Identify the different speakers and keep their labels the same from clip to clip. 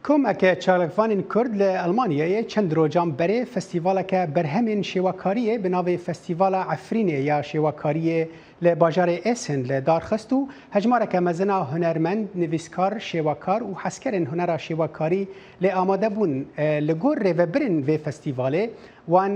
Speaker 1: کۆمەکە چالاکوانین کورد لە ئەڵمانیایە چەند ڕۆژان بەرێ فەستیڤالەکە بەرهەمێن شێوەکاریە بە ناوێ فەستیڤالە عەفرینێ یا شێوەکاریە لە باژارê Êsend لە دارخست و هەژمارێکە mezina hunermend, nivîskar, şêwekar û hezkerên hunera şêwekarî lê amade bûn li gor rêvebirên vê festîvalê wan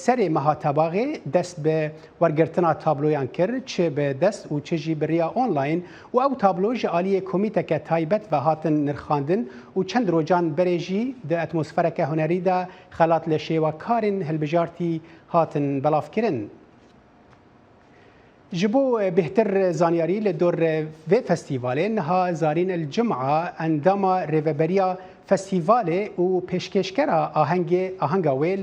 Speaker 1: serê meha tebaxê dest bi wergirtina tabloyan kir çi bi dest û çi jî bi rêya online û ew tablo ji aliyê komîteke taybet ve hatin nirxandin û çend rojan berê jî di atmosfereke hunerî de xelat li şêwekarên hilbijartî hatin belavkirin. Ji bo bêhtir zanyarî li dor vê festîvalê niha zarîn el cum'a endama rêveberiya festîvalê û pêşkêşkera ahenga wê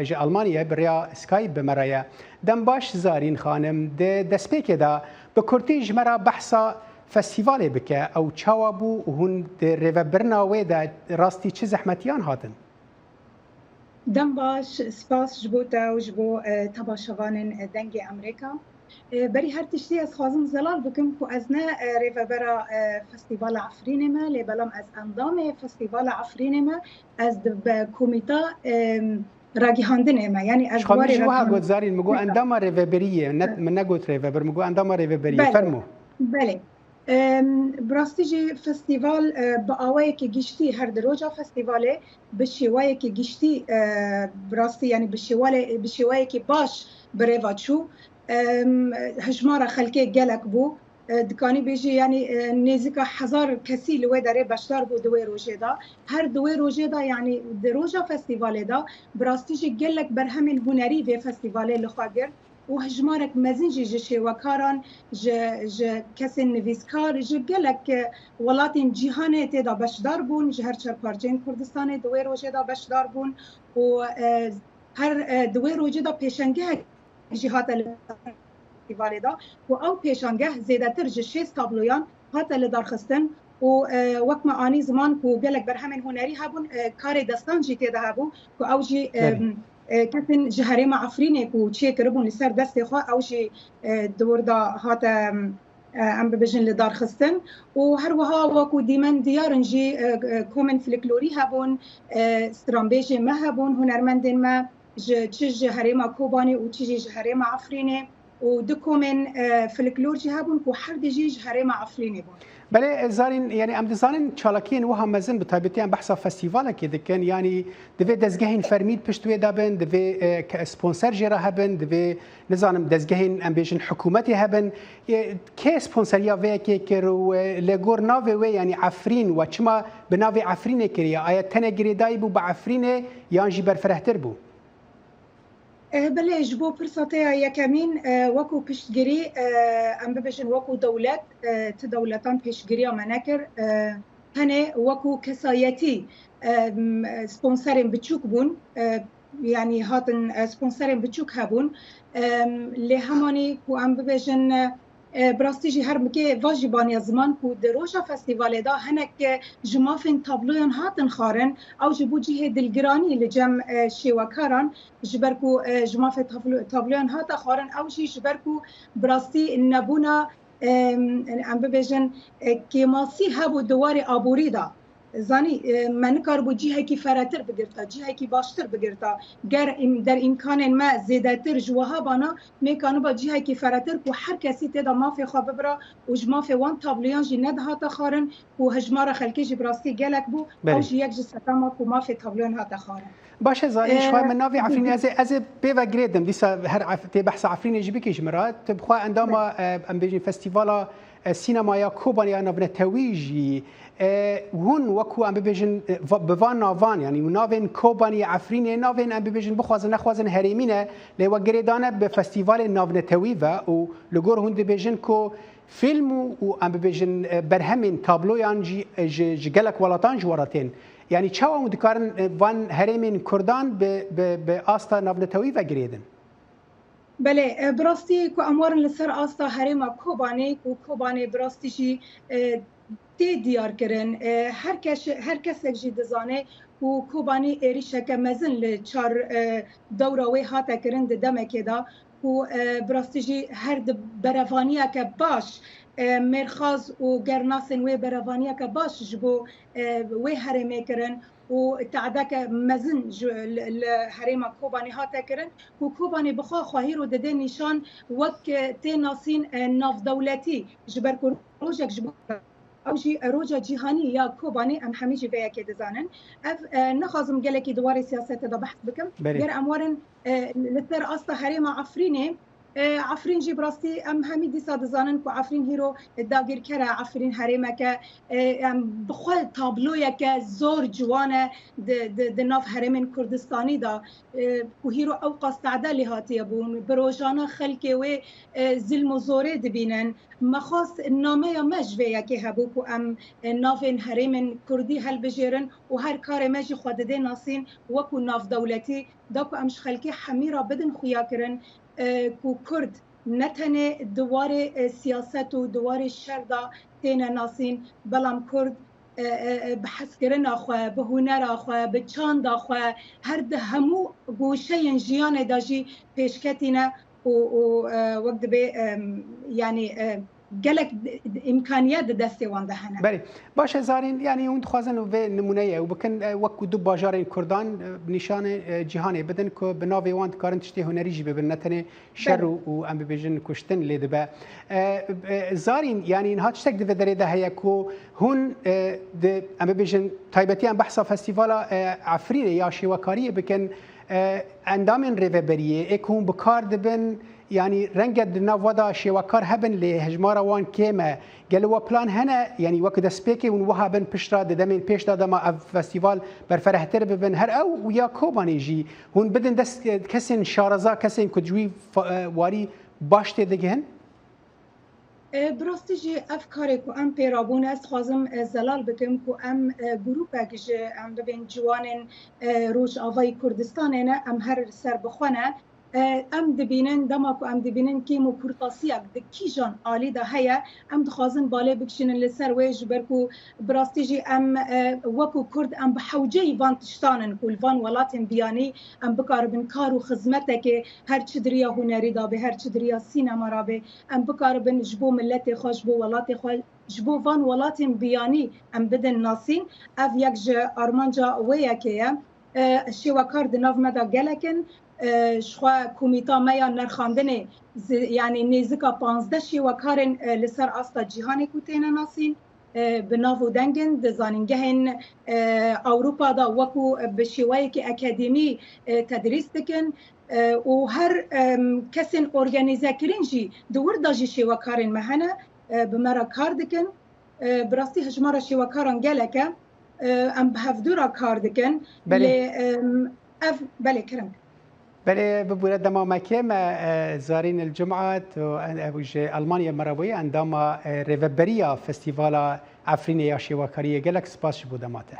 Speaker 1: ji Almanyayê bi rêya Skype bi me re ye. Dem baş zarîn xanim di destpêkê de bi kurtî ji me re behsa festîvalê bike ew çawa bû û hûn di rêvebirina wê de rastî çi zehmetiyan hatin?
Speaker 2: Dem baş spas ji bo te û ji bo tebaşevanên dengê Amerîka. بري هر تشتي از خوازم زلال بكم كو از نه ريفبرا فستيفال عفرين ما لبلام از اندام فستيفال عفرين ما از بكوميتا راجي هاندن ما يعني از
Speaker 1: دواري شوها قلت زارين مقو اندام ريفبريه من نقول ريفبر مقو اندام ريفبريه فرمو
Speaker 2: بله براستيجي فستيفال بآواي كي جشتي هر دروجا فستيفالي بشيواي كي جشتي براستي يعني بشيواي كي باش بريفاتشو هجمارا خلکه گلک بو دکانی بیجی یعنی نزدیک 1000 کسی لوی داره بشدار بو دوی روزه دا هر دوی روزه دا یعنی دروجا فستیوال دا براستیج گلک بر همین هنری به فستیوال لخواگر و هجمارک مزنجی شوکاران ج کسی نویسکار ج گلک ولاتین جهان تدا بشدار بون هر چهار پارچین کردستان دوی روزه دا بشدار بون و هر دوی روزه دا پیشنگه جهات الفستیوال دا و او پیشانگه زیادتر جشیز تابلویان هات لدارخستن و وقت ما آنی زمان کو گلک بر همین هنری هبون کار دستان جی تیده هبو کو او جی کسین جهری ما عفرینه کو چی کربون لسر دست خوا او جی دور دا هات ام ببجن لدارخستن و هر وها وکو دیمن دیارن جی کومن فلکلوری هبون استرامبیجی ما هبون هنرمندین ما چه جهرما کوبانی و چه جهرما عفرینه و دکومن فلکلور جهابون کو هر دیجی جهرما عفرینه بون.
Speaker 1: بله زارین یعنی ام دزانین چالاکین و هم مزن بتابتی ام بحث فستیواله که دکن یعنی دوی دزگهین فرمید پشتوی دابن دوی سپانسر جرا هبن دوی نزانم دزگهین ام بیشن حکومتی هبن که سپانسریا وی که کرو لگور ناوی وی یعنی عفرین و چما به ناوی عفرینه کریه آیا تنه گریدایی بو با عفرینه یا جی برفرهتر بو؟
Speaker 2: بله جبو پرساته یکمین وکو پشتگیری ام ببجن وکو دولت تدولتان پشتگیری منکر هنه وکو کسایتی سپانسرین بچوک بون یعنی هاتن سپانسرین بچوک هبون لی همانی کو ام ببجن براستیجی هر مکه واجبانی زمان کو دروجا فستیوال دا هنک جمافین تابلویان هاتن خارن او جبو جیه دلگرانی لجم شیوکاران جبرکو جماف تابلویان هات خارن او جی جبرکو براستی نبونا ام ببیجن کیماسی هبو دوار آبوری دا زانی من کار بو جیه کی فراتر بگرتا جیه کی باشتر بگرتا گر در امکان ما زیادتر جوها بانا میکانو با جیه کی فراتر کو هر کسی تدا مافی خواب برا و جماف وان تابلیان جی ند هات خارن و هجمار خلکی جبراستی گلک بو او جی یک جسدما کو مافی تابلیان هات خارن
Speaker 1: باشه زارین شوي من نافي عفريني از بيفا جريدم ديسا هر تي بحث عفريني جبيكي جمرات تبخوا عندما ام بيجي فستيفالا سينمايا كوبانيا نبنتويجي هون وكو ام بيجن بفان نافان يعني نافين كوباني عفريني نافين ام بيجن بخوازن نخوازن هريمينه لو جريدانه بفستيفال نافنتويفا و لغور هون دي بيجن كو فيلم و ام بيجن برهمين تابلويان جي جلك ولاتان جوارتين يعني چاوا مدکارن وان هرمین کردان به آستا نافنتوی و گریدن.
Speaker 2: بله براستی کو اموارن لسر آستا هرما کوبانی براستی جی تی دیار کرن هر کس جی دزانه و کوبانی ایریشک مزن لچار دوراوی هاتا کرن دمه کدا و براستی جی هر برفانیه که باش مرخاز و گرناسن و بروانیا که باش جبو و هرمه کرن و تعدك مزن الحريمة كوباني هاتا كرن وكوباني بخوا خواهيرو دده نشان وك تناسين ناف دولتي جبر روجك جبر او جي روجا جهاني يا كوباني ام حميجي بيا كده زانن اف نخازم قالك دوار سياسات دا بحث بكم غير امورن لتر اصلا حريمة عفريني عفرين جي براستي ام همي دي صاد زانن كو عفرين هيرو داغير كرا عفرين حريمه ك ام بخول تابلويا ك زور جوانه د ناف حرمين كردستاني دا كو هيرو اوقاس تعدالي هاتي بون بروجانا خلكي و ظلم زوره دبينن مخاص نامه مجويا كي هبو كو ام نافن حرمين كردي هل بجيرن و هر کار مجي خودده ناسين وكو ناف دولتي داكو امش خلكي حميره بدن خويا كرن کو کرد نتنه دوار سیاست و دوار شردا تینا ناسین بلام کرد بحث کرنا خو به هنر خو به چاند خو هر ده همو گوشه جیان داجی پیشکتینا و وقت به یعنی گلک امکانیت دستی وانده هنه.
Speaker 1: بله باشه زارین یعنی اون خوازن و نمونه و بکن وقت دو باجار کردان نشان جهانی بدن که بناوی واند کارن تشتی هنری جی ببن نتنه شر و ام ببیجن کشتن لیده با زارین یعنی اینها چتک دو داره ده هیا که هون ام ببیجن تایبتی ام بحثا فستیوالا عفرینه یا شیوکاری بکن اندامن ریوبریه اکون بکار دبن يعني رنجد نافودا شواكار هبن لهجمارا وان كيما قالوا بلان هنا يعني وكذا سبيكي ونوهبن بشرا دمين بيش دما فستيفال برفرح ترب بن هر او ويا كوباني جي هون بدن دس كسن شارزا كسن كجوي واري باشته دگهن
Speaker 2: براستی جی افکاری که ام پیرابون است خواهم زلال بکم که ام گروپه که ام ببین جوانن روش آوای کردستان نه ام هر سر بخونه ام دبینن دما کو ام دبینن کی مو کورتاسیاک د کیجان عالی ده هيا ام دخوازن باله بکشین لسر ویج برکو براستیجی ام وکو کرد ام بحوجی وانتشتانن کول وان ولاتن بیانی ام بکاربن کارو خدمته که هر چدریا هنری دا به هر چدریا سینما را به ام بکاربن جبو ملت خوش بو ولات خوش جبو وان ولاتن بیانی ام بدن ناسین اف یک ج ارمانجا ویاکه شواکار د ناف مدا گلکن شخوا کومیتا میا نرخاندنه یعنی نزدیکا 15 شواکارن لسر استا جهان کوتین ناسین بنافو دنگن دزانینگهن اوروپا دا وکو بشوایی که اکادمی تدریس دکن و هر کسین ارگانیزه کرین جی دور دا جی شواکارن مهنه بمرا کار دکن براستی هجمارا شواکاران گلکه ام بهفدورا کار دکن بله کرم
Speaker 1: بله ببورد دما مكيم زارين الجمعة ألمانيا مروية عندما ريفبريا فستيفالا عفرينيا شواكارية قالك سباس شبو دماته